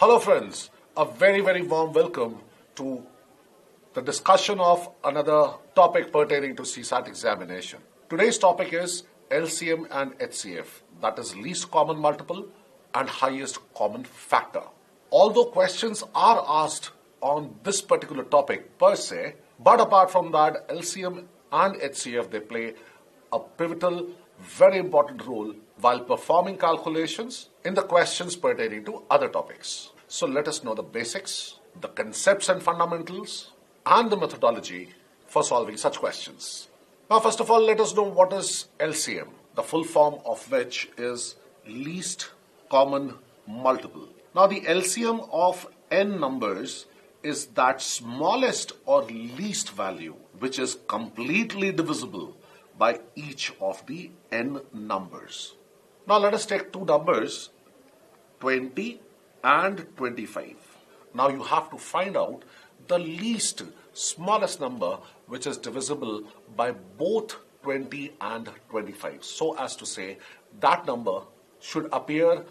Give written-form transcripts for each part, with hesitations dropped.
Hello friends, a very warm welcome to the discussion of another topic pertaining to CSAT examination. Today's topic is LCM and HCF, that is least common multiple and highest common factor. Although questions are asked on this particular topic per se, but apart from that, LCM and HCF, they play a pivotal, very important role while performing calculations in the questions pertaining to other topics. So let us know the basics, the concepts and fundamentals, and the methodology for solving such questions. Now, first of all, let us know what is LCM, the full form of which is least common multiple. Now, the LCM of n numbers is that smallest or least value which is completely divisible by each of the n numbers. Now let us take two numbers, 20 and 25. Now you have to find out the least smallest number which is divisible by both 20 and 25. So as to say that number should appear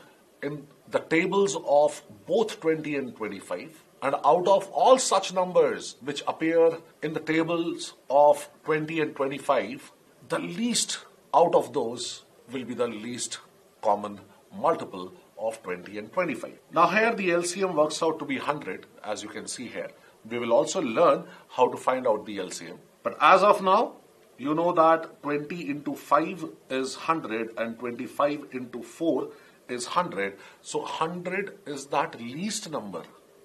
in the tables of both 20 and 25. And out of all such numbers which appear in the tables of 20 and 25, the least out of those will be the least common multiple of 20 and 25. Now here the LCM works out to be 100, as you can see here. We will also learn how to find out the LCM. But as of now, you know that 20 into 5 is 100 and 25 into 4 is 100. So 100 is that least number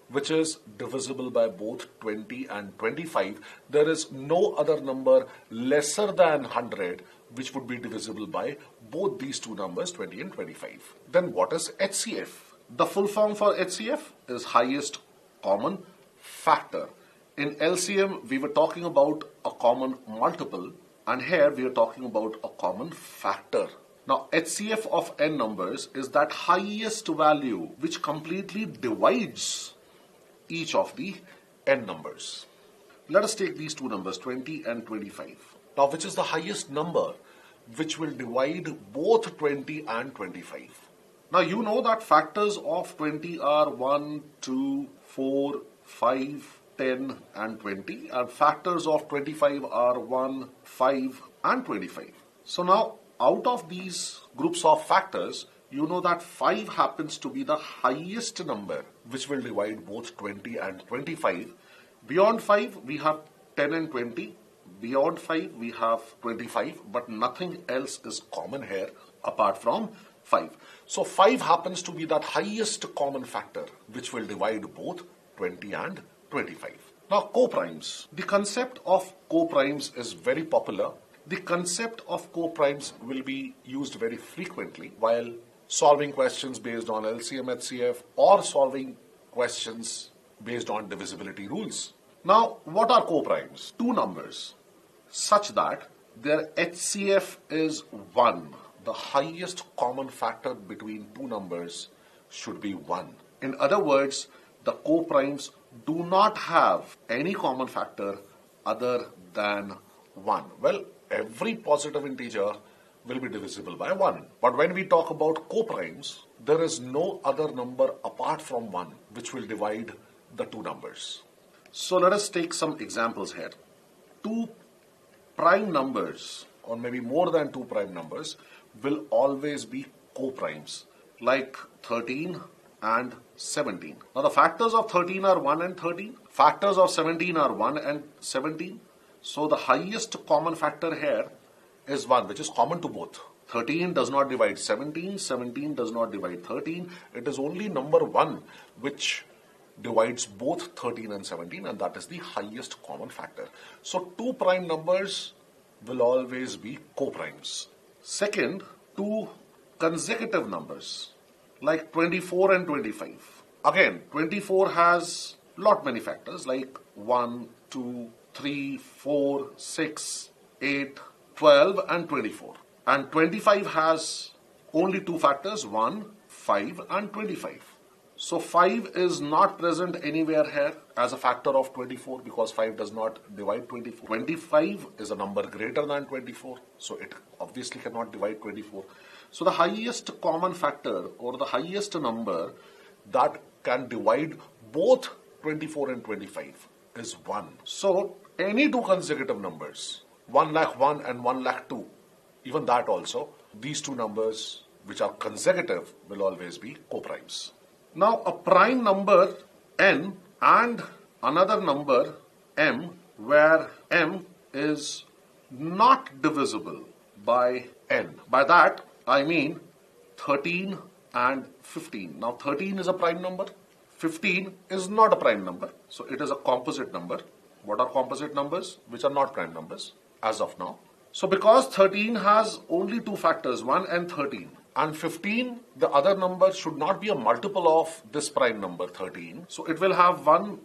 which is divisible by both 20 and 25. There is no other number lesser than 100 which would be divisible by both these two numbers, 20 and 25. Then what is HCF? The full form for HCF is highest common factor. In LCM, we were talking about a common multiple, and here we are talking about a common factor. Now, HCF of n numbers is that highest value which completely divides each of the n numbers. Let us take these two numbers, 20 and 25. Now, which is the highest number which will divide both 20 and 25? Now, you know that factors of 20 are 1, 2, 4, 5, 10 and 20, and factors of 25 are 1, 5 and 25. So now, out of these groups of factors, you know that 5 happens to be the highest number which will divide both 20 and 25. Beyond 5, we have 10 and 20. Beyond 5, we have 25, but nothing else is common here apart from 5. So 5 happens to be that highest common factor which will divide both 20 and 25. Now, coprimes. The concept of coprimes is very popular. The concept of coprimes will be used very frequently while solving questions based on LCM, HCF, or solving questions based on divisibility rules. Now, what are coprimes? Two numbers such that their HCF is 1. The highest common factor between two numbers should be 1. In other words, the coprimes do not have any common factor other than 1. Well, every positive integer will be divisible by 1. But when we talk about coprimes, there is no other number apart from 1 which will divide the two numbers. So let us take some examples here. Two prime numbers, or maybe more than two prime numbers, will always be coprimes, like 13 and 17. Now the factors of 13 are 1 and 13. Factors of 17 are 1 and 17. So the highest common factor here is 1, which is common to both. 13 does not divide 17, 17 does not divide 13. It is only number 1 which divides both 13 and 17, and that is the highest common factor. So two prime numbers will always be coprimes. Second, two consecutive numbers like 24 and 25. Again, 24 has many factors like 1, 2, 3, 4, 6, 8, 12 and 24. And 25 has only two factors, 1, 5 and 25. So 5 is not present anywhere here as a factor of 24 because 5 does not divide 24. 25 is a number greater than 24, so it obviously cannot divide 24. So the highest common factor or the highest number that can divide both 24 and 25 is 1. So any two consecutive numbers, 1 lakh 1 and 1 lakh 2, even that also, these two numbers which are consecutive will always be co-primes. Now a prime number n and another number m where m is not divisible by n. By that I mean 13 and 15. Now 13 is a prime number, 15 is not a prime number, so it is a composite number. What are composite numbers? Which are not prime numbers as of now. So because 13 has only two factors, 1 and 13, and 15, the other number should not be a multiple of this prime number 13. So it will have 1,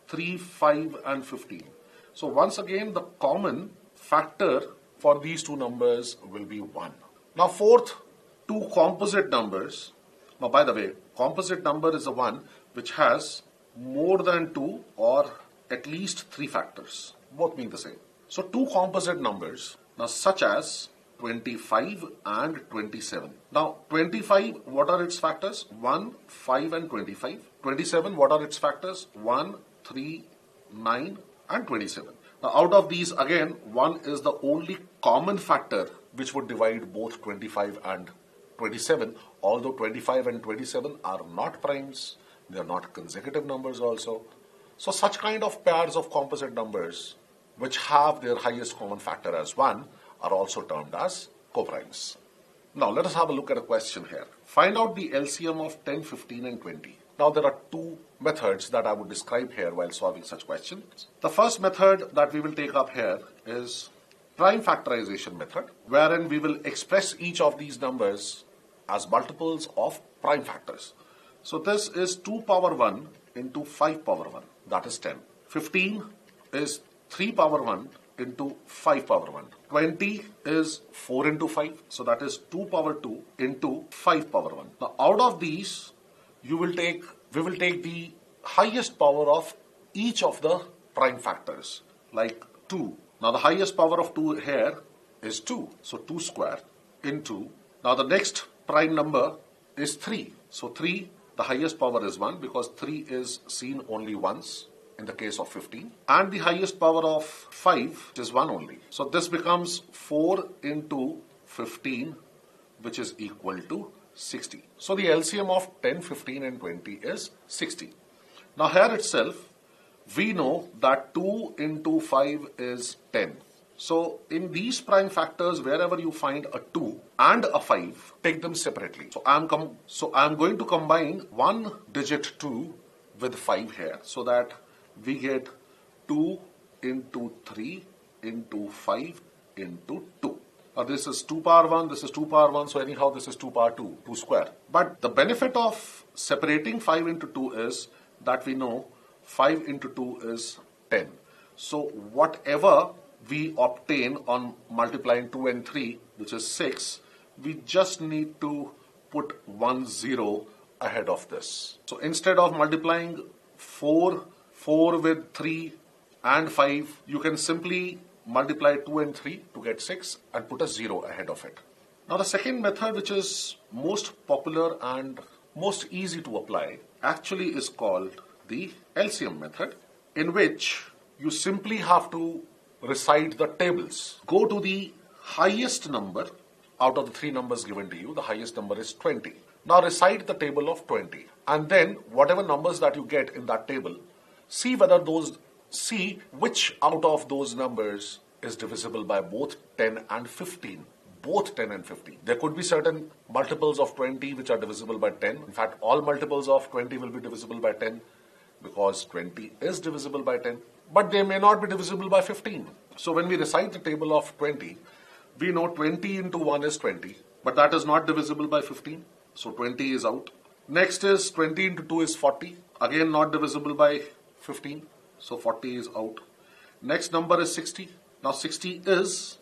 3, 5 and 15. So once again the common factor for these two numbers will be 1. Now fourth, two composite numbers. Now by the way, composite number is the one which has more than 2 or at least 3 factors, both being the same. So two composite numbers, now such as 25 and 27. Now 25, what are its factors? 1, 5 and 25. 27, what are its factors? 1, 3, 9 and 27. Now out of these again, 1 is the only common factor which would divide both 25 and 27, although 25 and 27 are not primes, they are not consecutive numbers also. So such kind of pairs of composite numbers which have their highest common factor as 1 are also termed as coprimes. Now let us have a look at a question here. Find out the LCM of 10, 15 and 20. Now there are two methods that I would describe here while solving such questions. The first method that we will take up here is prime factorization method, wherein we will express each of these numbers as multiples of prime factors. So this is 2 power 1 into 5 power 1, that is 10. 15 is 3 power 1 into 5 power 1. 20 is 4 into 5, so that is 2 power 2 into 5 power 1. Now out of these, we will take the highest power of each of the prime factors, like 2. Now the highest power of 2 here is 2, so 2 square into, now the next prime number is 3. So 3, the highest power is 1 because 3 is seen only once in the case of 15. And the highest power of 5 is 1 only. So this becomes 4 into 15, which is equal to 60. So the LCM of 10, 15 and 20 is 60. Now here itself, we know that 2 into 5 is 10. So in these prime factors, wherever you find a 2 and a 5, take them separately. So I'm going to combine one digit 2 with 5 here so that we get 2 into 3 into 5 into 2. Now this is 2 power 1, this is 2 power 1, so anyhow this is 2 power 2, 2 square. But the benefit of separating 5 into 2 is that we know 5 into 2 is 10. So whatever we obtain on multiplying 2 and 3, which is 6, we just need to put 1 0 ahead of this. So instead of multiplying 4 with 3 and 5, you can simply multiply 2 and 3 to get 6 and put a 0 ahead of it. Now the second method, which is most popular and most easy to apply, actually is called the LCM method, in which you simply have to recite the tables. Go to the highest number out of the 3 numbers given to you. The highest number is 20. Now recite the table of 20, and then whatever numbers that you get in that table, see which out of those numbers is divisible by both 10 and 15. Both 10 and 15. There could be certain multiples of 20 which are divisible by 10. In fact, all multiples of 20 will be divisible by 10 because 20 is divisible by 10. But they may not be divisible by 15. So when we recite the table of 20, we know 20 into 1 is 20, but that is not divisible by 15. So 20 is out. Next is 20 into 2 is 40. Again, not divisible by 15. So 40 is out. Next number is 60. Now 60 is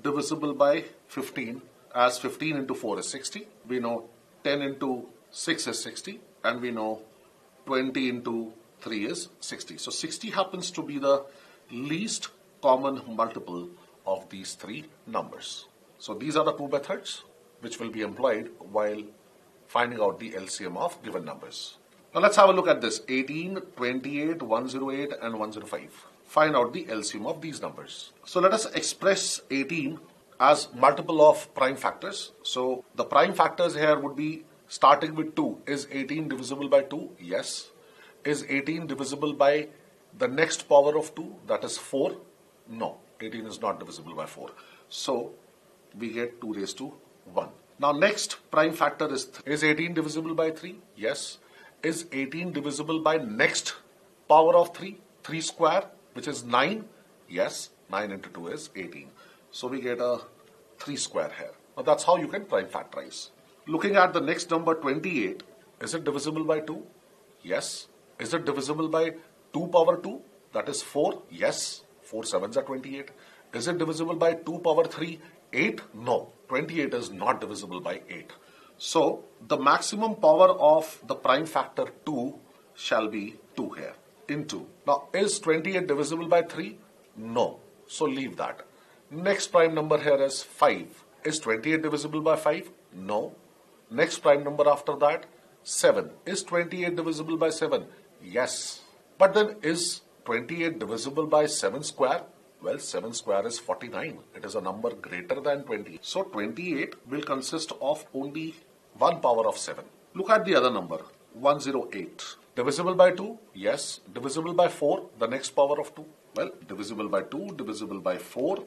divisible by 15, as 15 into 4 is 60. We know 10 into 6 is 60, and we know 20 into 3 is 60. So 60 happens to be the least common multiple of these 3 numbers. So these are the 2 methods which will be employed while finding out the LCM of given numbers. Now let's have a look at this. 18, 28, 108 and 105. Find out the LCM of these numbers. So let us express 18 as multiple of prime factors. So the prime factors here would be starting with 2. Is 18 divisible by 2? Yes. Is 18 divisible by the next power of 2? That is 4? No. 18 is not divisible by 4. So we get 2 raised to 1. Now next prime factor is 18 divisible by 3? Yes. Is 18 divisible by next power of 3? 3 square, which is 9? Yes. 9 into 2 is 18. So we get a 3 square here. Now that's how you can prime factorize. Looking at the next number 28, is it divisible by 2? Yes. Is it divisible by 2 power 2? That is 4? Yes. 4 sevens are 28. Is it divisible by 2 power 3? 8? No. 28 is not divisible by 8. So the maximum power of the prime factor 2 shall be 2 here into. Now is 28 divisible by 3? No. So leave that. Next prime number here is 5. Is 28 divisible by 5? No. Next prime number after that, 7. Is 28 divisible by 7? Yes. But then is 28 divisible by 7 square? Well, 7 square is 49. It is a number greater than 20. So 28 will consist of only one power of 7. Look at the other number, 108. Divisible by 2? Yes. Divisible by 4? The next power of 2? Well, divisible by 2, divisible by 4,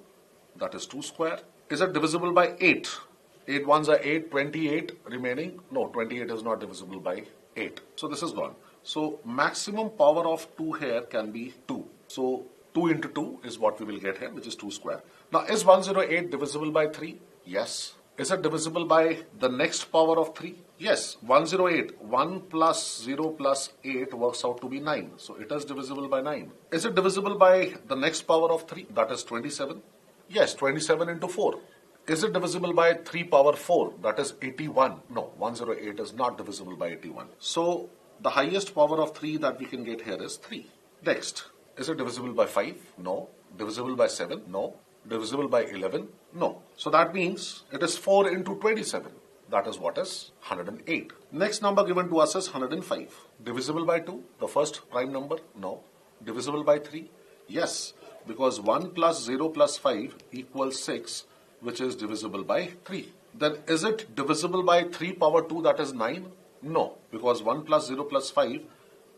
that is 2 square. Is it divisible by 8? 8 ones are 8, 28 remaining. No, 28 is not divisible by 8. So this is gone. So maximum power of 2 here can be 2. So 2 into 2 is what we will get here, which is 2 square. Now is 108 divisible by 3? Yes. Is it divisible by the next power of 3? Yes. 108. 1 plus 0 plus 8 works out to be 9. So it is divisible by 9. Is it divisible by the next power of 3? That is 27. Yes. 27 into 4. Is it divisible by 3 power 4? That is 81. No. 108 is not divisible by 81. So the highest power of 3 that we can get here is 3. Next. Is it divisible by 5? No. Divisible by 7? No. Divisible by 11? No. So that means it is 4 into 27. That is what is 108. Next number given to us is 105. Divisible by 2? The first prime number? No. Divisible by 3? Yes. Because 1 plus 0 plus 5 equals 6, which is divisible by 3. Then is it divisible by 3 power 2, that is 9? No. Because 1 plus 0 plus 5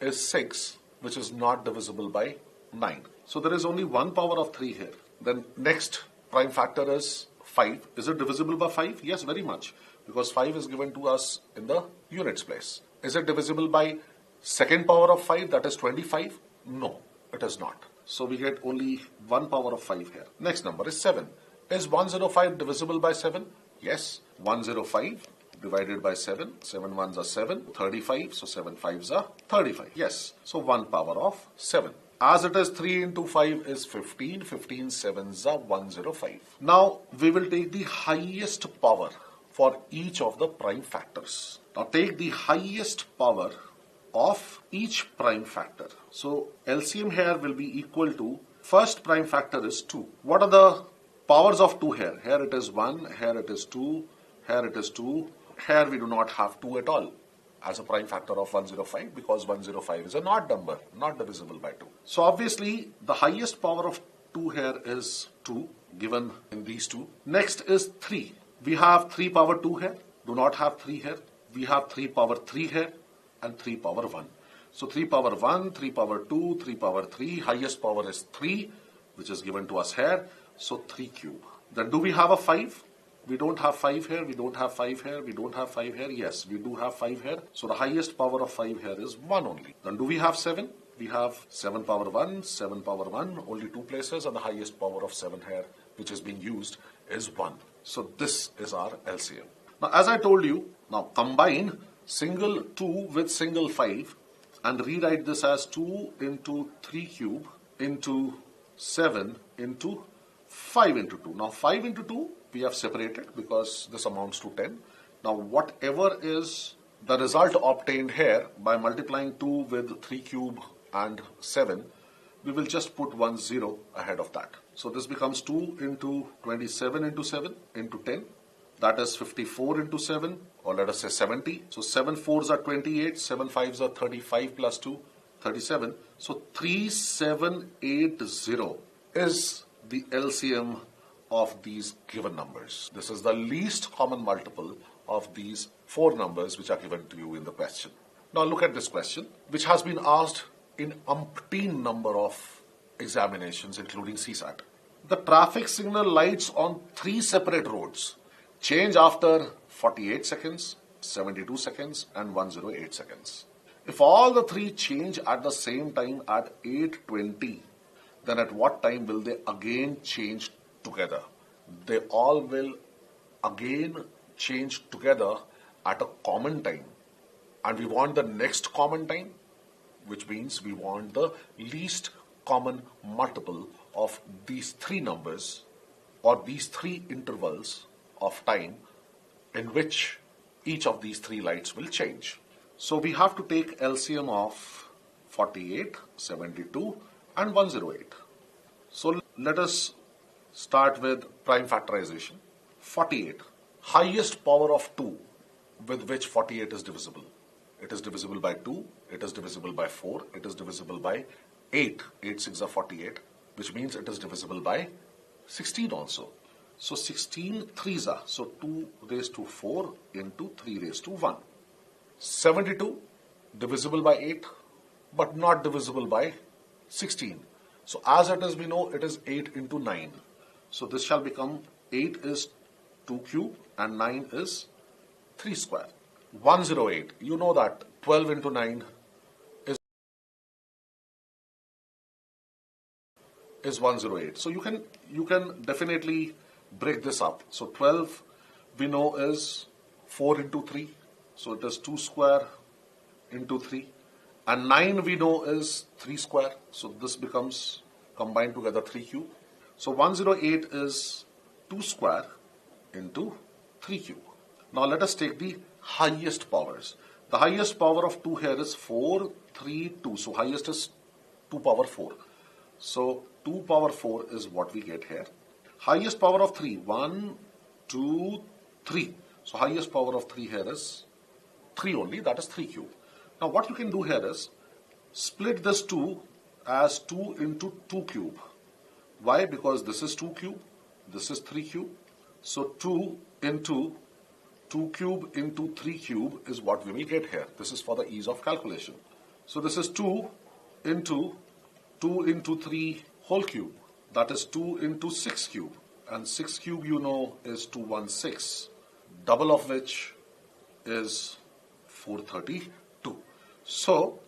is 6, which is not divisible by 9. So there is only one power of 3 here. Then next prime factor is 5. Is it divisible by 5? Yes, very much. Because 5 is given to us in the units place. Is it divisible by second power of 5? That is 25? No, it is not. So we get only one power of 5 here. Next number is 7. Is 105 divisible by 7? Yes. 105 divided by 7. 7 ones are 7. 35. So 7 fives are 35. Yes. So 1 power of 7. As it is 3 into 5 is 15. 15 sevens are 105. Now we will take the highest power for each of the prime factors. Now take the highest power of each prime factor. So LCM here will be equal to, first prime factor is 2. What are the powers of 2 here? Here it is 1, here it is 2, here it is 2. Here we do not have 2 at all as a prime factor of 105 because 105 is an odd number, not divisible by 2. So obviously the highest power of 2 here is 2 given in these two. Next is 3. We have 3 power 2 here, do not have 3 here. We have 3 power 3 here and 3 power 1. So 3 power 1, 3 power 2, 3 power 3, highest power is 3 which is given to us here. So 3 cube. Then do we have a 5? We don't have 5 here, we don't have 5 here, we don't have 5 here. Yes, we do have 5 here. So the highest power of 5 here is 1 only. Then do we have 7? We have 7 power 1, 7 power 1, only 2 places, and the highest power of 7 here which is being used is 1. So this is our LCM. Now as I told you, now combine single 2 with single 5 and rewrite this as 2 into 3 cube into 7 into 5 into 2. Now 5 into 2 we have separated because this amounts to 10. Now whatever is the result obtained here by multiplying 2 with 3 cube and 7, we will just put 1 0 ahead of that. So this becomes 2 into 27 into 7 into 10. That is 54 into 7 or let us say 70. So 7 fours are 28, 7 fives are 35 plus 2, 37. So 3780 is the LCM of these given numbers. This is the least common multiple of these four numbers which are given to you in the question. Now look at this question, which has been asked in umpteen number of examinations, including CSAT. The traffic signal lights on three separate roads change after 48 seconds, 72 seconds, and 108 seconds. If all the three change at the same time at 8:20, then at what time will they again change together? They all will again change together at a common time. And we want the next common time, which means we want the least common multiple of these three numbers or these three intervals of time in which each of these three lights will change. So we have to take LCM of 48, 72 and 108. So let us start with prime factorization. 48, highest power of 2 with which 48 is divisible. It is divisible by 2, it is divisible by 4, it is divisible by 8. 8 6 are 48, which means it is divisible by 16 also. So 16 threes are, so 2 raised to 4 into 3 raised to 1. 72 divisible by 8, but not divisible by 16. So as it is, we know it is 8 into 9. So this shall become 8 is 2 cube and 9 is 3 square. 108, you know that 12 into 9 is 108. So you can definitely break this up. So 12 we know is 4 into 3. So it is 2 square into 3. And 9 we know is 3 square. So this becomes combined together 3 cube. So 108 is 2 square into 3 cube. Now let us take the highest powers. The highest power of 2 here is 4, 3, 2. So highest is 2 power 4. So 2 power 4 is what we get here. Highest power of 3, 1, 2, 3. So highest power of 3 here is 3 only, that is 3 cube. Now what you can do here is split this 2 as 2 into 2 cube. Why? Because this is 2 cube, this is 3 cube. So 2 into 2 cube into 3 cube is what we will get here. This is for the ease of calculation. So this is 2 into 3 whole cube. That is 2 into 6 cube. And 6 cube you know is 216. Double of which is 432. So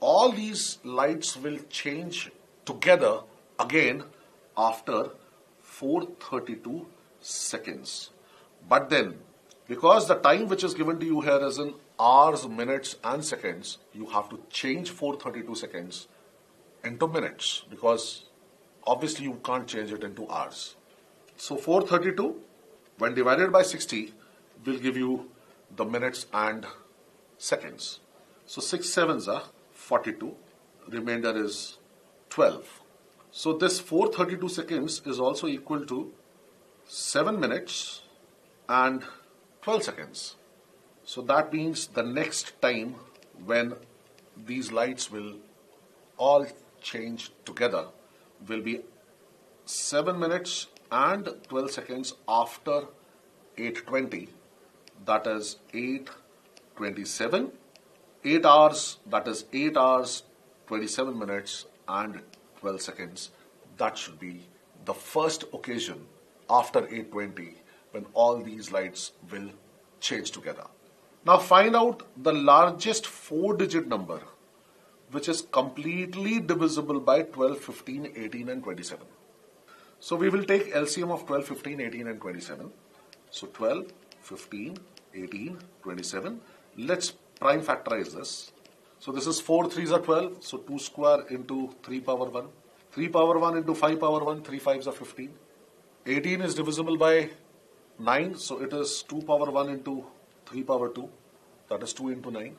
all these lights will change together again after 432 seconds. But then, because the time which is given to you here is in hours, minutes and seconds, you have to change 432 seconds into minutes, because obviously you can't change it into hours. So 432 when divided by 60 will give you the minutes and seconds. So 6 sevens are 42, remainder is 12. So this 432 seconds is also equal to 7 minutes and 12 seconds. So that means the next time when these lights will all change together will be 7 minutes and 12 seconds after 8:20, that is 8:27. 8 hours, that is 8 hours, 27 minutes and 12 seconds. That should be the first occasion after 8:20 when all these lights will change together. Now find out the largest 4-digit number which is completely divisible by 12, 15, 18 and 27. So we will take LCM of 12, 15, 18 and 27. So 12, 15, 18, 27. Let's prime factorize this. So this is 4 3s are 12. So 2 square into 3 power 1. 3 power 1 into 5 power 1. 3 5s are 15. 18 is divisible by 9. So it is 2 power 1 into 3 power 2. That is 2 into 9.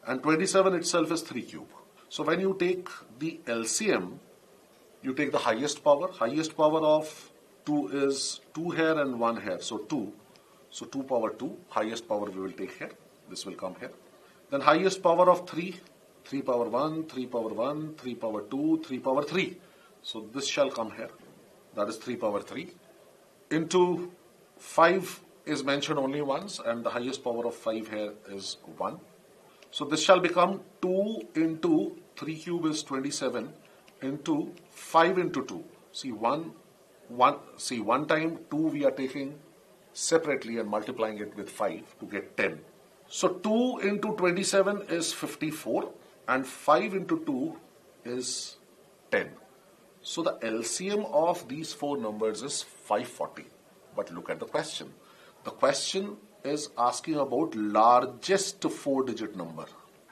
And 27 itself is 3 cube. So when you take the LCM, you take the highest power. Highest power of 2 is 2 here and 1 here. So 2. So 2 power 2, highest power we will take here. This will come here. Then highest power of 3, 3 power 1, 3 power 1, 3 power 2, 3 power 3. So this shall come here. That is 3 power 3. Into 5 is mentioned only once, and the highest power of 5 here is 1. So this shall become 2 into 3 cube is 27 into 5 into 2. See, one time 2 we are taking separately and multiplying it with 5 to get 10. So 2 into 27 is 54 and 5 into 2 is 10. So the LCM of these four numbers is 540. But look at the question. The question is asking about largest 4-digit number.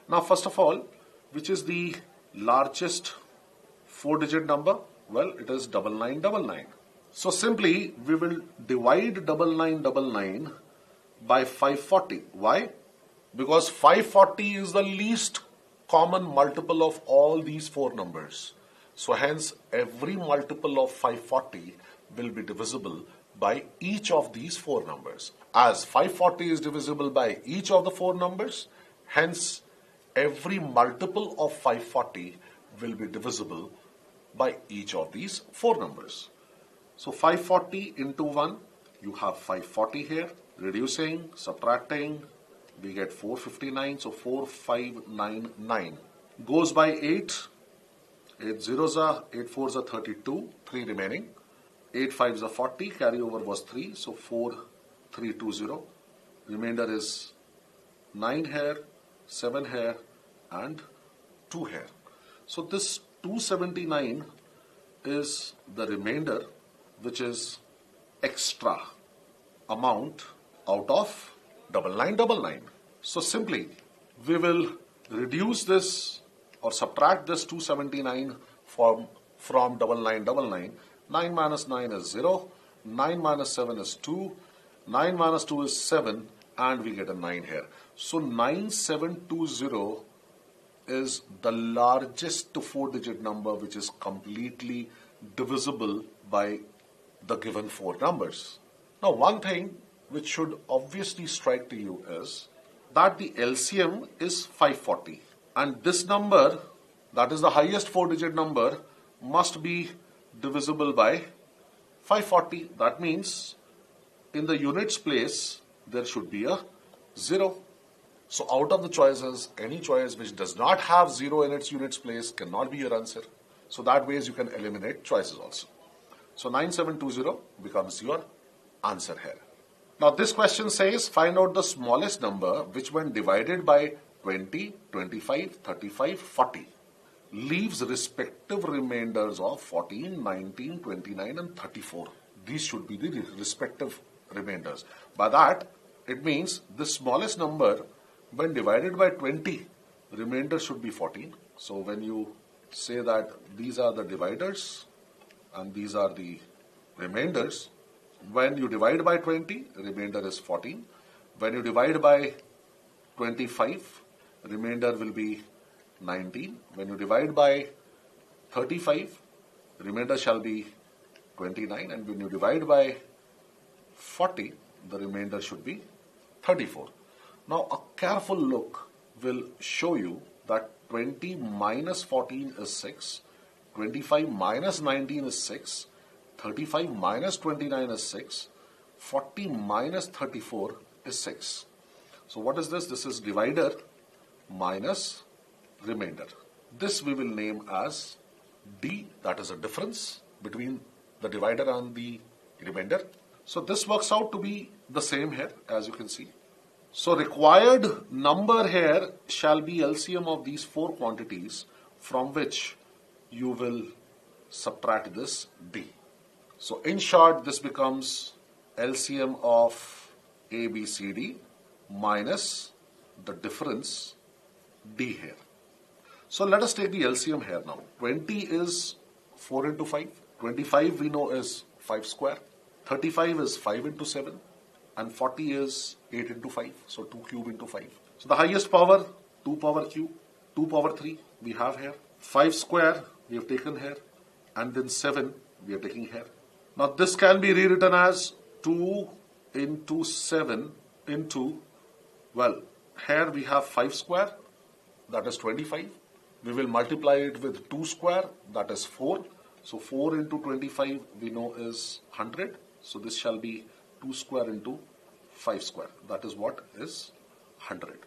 Now first of all, which is the largest 4-digit number? Well, it is 9999. So simply we will divide 9999 by 540. Why? Because 540 is the least common multiple of all these four numbers. So hence every multiple of 540 will be divisible by each of these four numbers. As 540 is divisible by each of the four numbers, hence every multiple of 540 will be divisible by each of these four numbers. So 540 into 1, you have 540 here, reducing, subtracting, we get 459, so 4599. Goes by 8, 8 zeros are, 8 fours are 32, 3 remaining. 8 fives are 40, carryover was 3, so 4320. Remainder is 9 here, 7 here, and 2 here. So this 279 is the remainder, which is extra amount out of 9999. So simply we will reduce this or subtract this 279 from 9999. 9 minus 9 is 0, 9 minus 7 is 2, 9 minus 2 is 7, and we get a 9 here. So 9720 is the largest 4-digit number which is completely divisible by the given four numbers. Now one thing which should obviously strike to you is that the LCM is 540, and this number, that is the highest 4-digit number, must be divisible by 540. That means in the units place there should be a 0. So out of the choices, any choice which does not have 0 in its units place cannot be your answer. So that ways you can eliminate choices also. So 9720 becomes your answer here. Now this question says find out the smallest number which when divided by 20, 25, 35, 40 leaves respective remainders of 14, 19, 29 and 34. These should be the respective remainders. By that, it means the smallest number when divided by 20, remainder should be 14. So when you say that these are the dividers and these are the remainders, when you divide by 20, remainder is 14. When you divide by 25, remainder will be 19. When you divide by 35, remainder shall be 29. And when you divide by 40, the remainder should be 34. Now a careful look will show you that 20 minus 14 is 6, 25 minus 19 is 6, 35 minus 29 is 6, 40 minus 34 is 6. So what is this? This is divider minus remainder. This we will name as D, that is a difference between the divider and the remainder. So this works out to be the same here, as you can see. So required number here shall be LCM of these four quantities from which you will subtract this D. So in short, this becomes LCM of A, B, C, D minus the difference D here. So let us take the LCM here now. 20 is 4 into 5. 25 we know is 5 square. 35 is 5 into 7. And 40 is 8 into 5. So 2 cube into 5. So the highest power, 2 power cube, 2 power 3 we have here. 5 square we have taken here. And then 7 we are taking here. Now this can be rewritten as 2 into 7 into, well, here we have 5 square, that is 25. We will multiply it with 2 square, that is 4. So 4 into 25 we know is 100. So this shall be 2 square into 5 square. That is what is 100.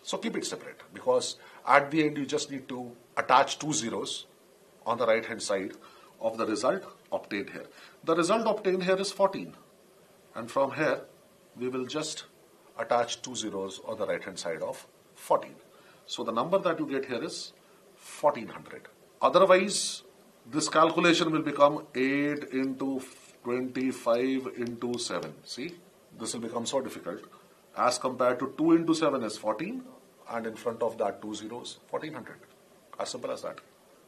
So keep it separate, because at the end you just need to attach 2 zeros on the right hand side of the result obtained here. The result obtained here is 14. And from here we will just attach 2 zeros on the right hand side of 14. So the number that you get here is 1400. Otherwise, this calculation will become 8 into 25 into 7. See, this will become so difficult. As compared to 2 into 7 is 14, and in front of that 2 zeros, 1400. As simple as that.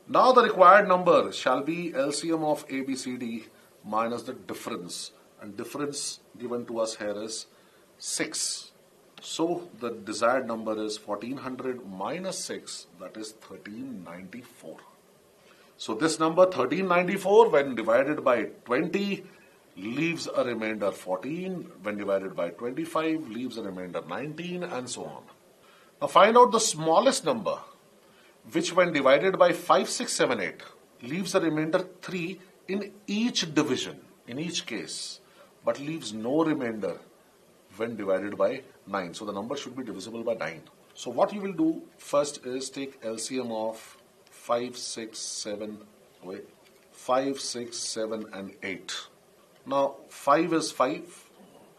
Now the required number shall be LCM of A, B, C, D minus the difference. And difference given to us here is 6. So the desired number is 1400 minus 6, that is 1394. So this number 1394 when divided by 20 leaves a remainder 14, when divided by 25 leaves a remainder 19, and so on. Now find out the smallest number which when divided by 5, 6, 7, 8 leaves a remainder 3 in each division, in each case, but leaves no remainder when divided by 9. So the number should be divisible by 9. So what you will do first is take LCM of 5, 6, 7, and 8. Now 5 is 5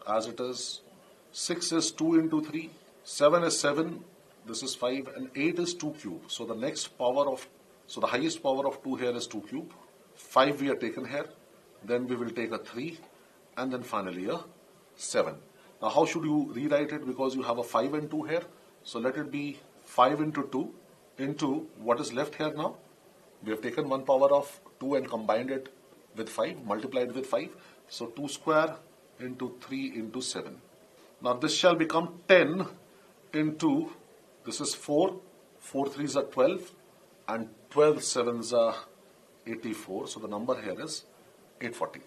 as it is, 6 is 2 into 3, 7 is 7, this is 5, and 8 is 2 cube. So the next power of, so the highest power of 2 here is 2 cube. 5 we are taken here, then we will take a 3, and then finally a 7. Now how should you rewrite it, because you have a 5 and 2 here? So let it be 5 into 2 into what is left here now. We have taken one power of 2 and combined it with 5, multiplied with 5. So 2 square into 3 into 7. Now this shall become 10 into, this is 4, 4 3s are 12, and 12 7s are 84. So the number here is 840.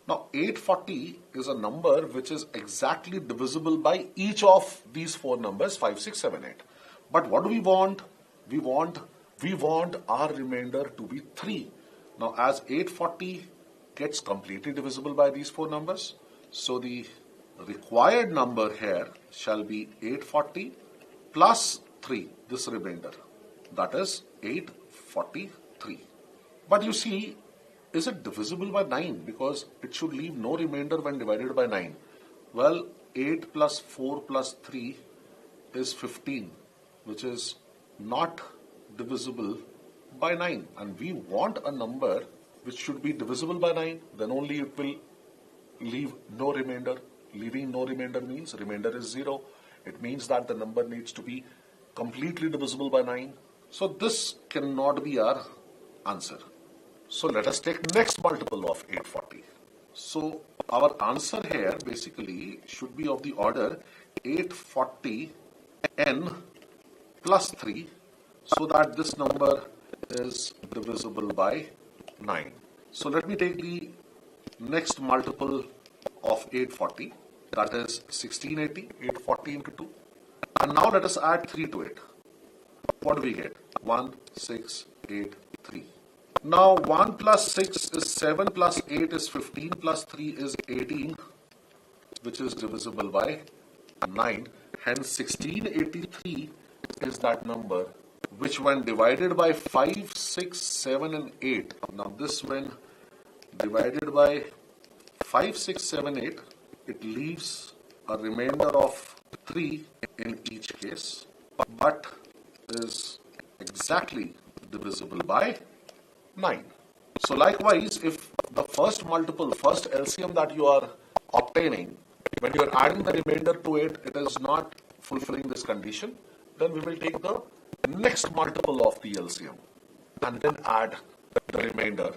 Now 840 is a number which is exactly divisible by each of these 4 numbers, 5, 6, 7, 8. But what do we want? We want our remainder to be 3. Now as 840 gets completely divisible by these 4 numbers, so the required number here shall be 840 plus 3, this remainder, that is 843. But you see, is it divisible by 9? Because it should leave no remainder when divided by 9. Well, 8 plus 4 plus 3 is 15, which is not divisible by 9. And we want a number which should be divisible by 9, then only it will leave no remainder. Leaving no remainder means remainder is 0. It means that the number needs to be completely divisible by 9. So this cannot be our answer. So let us take next multiple of 840. So our answer here basically should be of the order 840n plus 3, so that this number is divisible by 9. So let me take the next multiple of 840, that is 1680, 840 into 2. And now let us add 3 to it. What do we get? 1, 6, 8, 3. Now 1 plus 6 is 7 plus 8 is 15 plus 3 is 18, which is divisible by 9. Hence 1683 is that number which when divided by 5, 6, 7 and 8. Now this when divided by 5, 6, 7, 8, it leaves a remainder of 3 in each case, but is exactly divisible by 9. So likewise, if the first multiple, first LCM that you are obtaining, when you are adding the remainder to it, it is not fulfilling this condition, then we will take the next multiple of the LCM and then add the remainder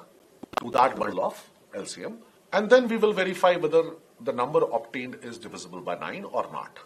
to that multiple of LCM, and then we will verify whether the number obtained is divisible by 9 or not.